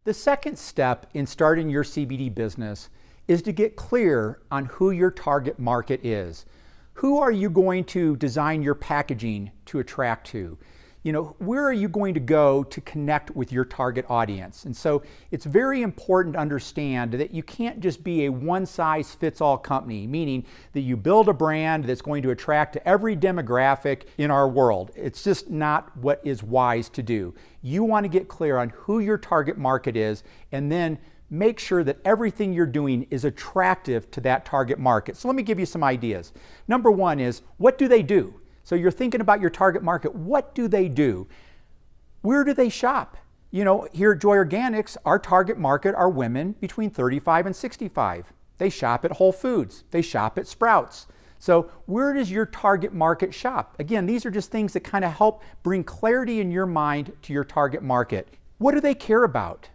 The second step in starting your CBD business is to get clear on who your target market is. Who are you going to design your packaging to attract to? Where are you going to go to connect with your target audience? And so it's very important to understand that you can't just be a one-size-fits-all company, meaning that you build a brand that's going to attract to every demographic in our world. It's just not what is wise to do. You want to get clear on who your target market is, and then make sure that everything you're doing is attractive to that target market. So let me give you some ideas. Number one is, what do they do? So you're thinking about your target market. What do they do? Where do they shop? Here at Joy Organics, our target market are women between 35 and 65. They shop at Whole Foods. They shop at Sprouts. So where does your target market shop? Again, these are just things that kind of help bring clarity in your mind to your target market. What do they care about?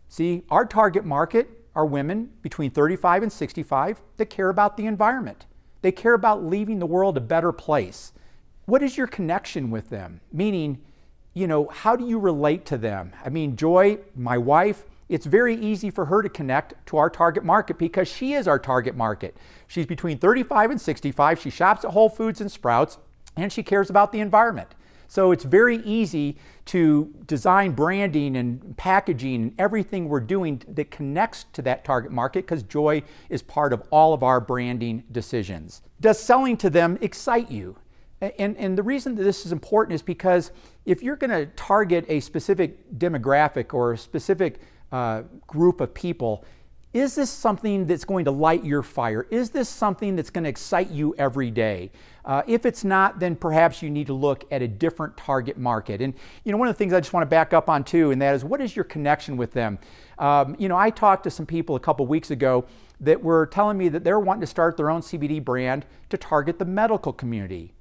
See, our target market are women between 35 and 65 that care about the environment. They care about leaving the world a better place. What is your connection with them? Meaning, how do you relate to them? Joy, my wife, it's very easy for her to connect to our target market because she is our target market. She's between 35 and 65. She shops at Whole Foods and Sprouts, and she cares about the environment. So it's very easy to design branding and packaging and everything we're doing that connects to that target market because Joy is part of all of our branding decisions. Does selling to them excite you? And the reason that this is important is because if you're going to target a specific demographic or a specific group of people, is this something that's going to light your fire? Is this something that's going to excite you every day? If it's not, then perhaps you need to look at a different target market. And one of the things I just want to back up on too, and that is, what is your connection with them? I talked to some people a couple weeks ago that were telling me that they're wanting to start their own CBD brand to target the medical community.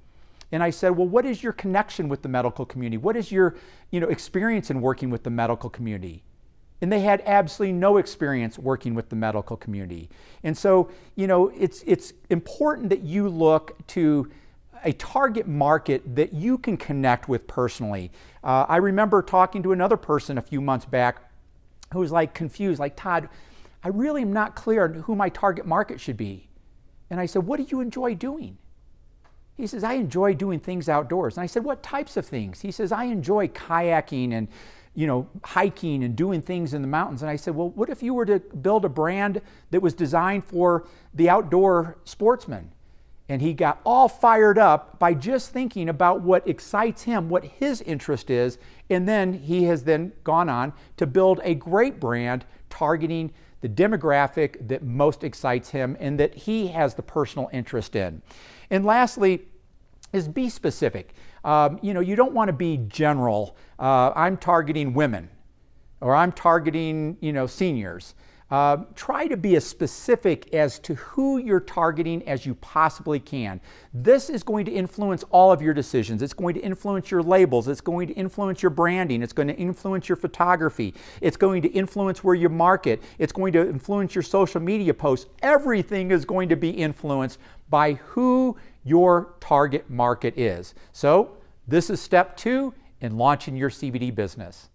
And I said, well, what is your connection with the medical community? What is your experience in working with the medical community? And they had absolutely no experience working with the medical community. And so, it's important that you look to a target market that you can connect with personally. I remember talking to another person a few months back who was confused, Todd, I really am not clear on who my target market should be. And I said, what do you enjoy doing? He says, I enjoy doing things outdoors. And I said, what types of things? He says, I enjoy kayaking and hiking and doing things in the mountains. And I said, well, what if you were to build a brand that was designed for the outdoor sportsman? And he got all fired up by just thinking about what excites him, what his interest is. And then he has then gone on to build a great brand targeting the demographic that most excites him and that he has the personal interest in. And lastly is be specific. You don't want to be general. I'm targeting women, or I'm targeting, seniors. Try to be as specific as to who you're targeting as you possibly can. This is going to influence all of your decisions. It's going to influence your labels. It's going to influence your branding. It's going to influence your photography. It's going to influence where you market. It's going to influence your social media posts. Everything is going to be influenced by who your target market is. So this is step 2 in launching your CBD business.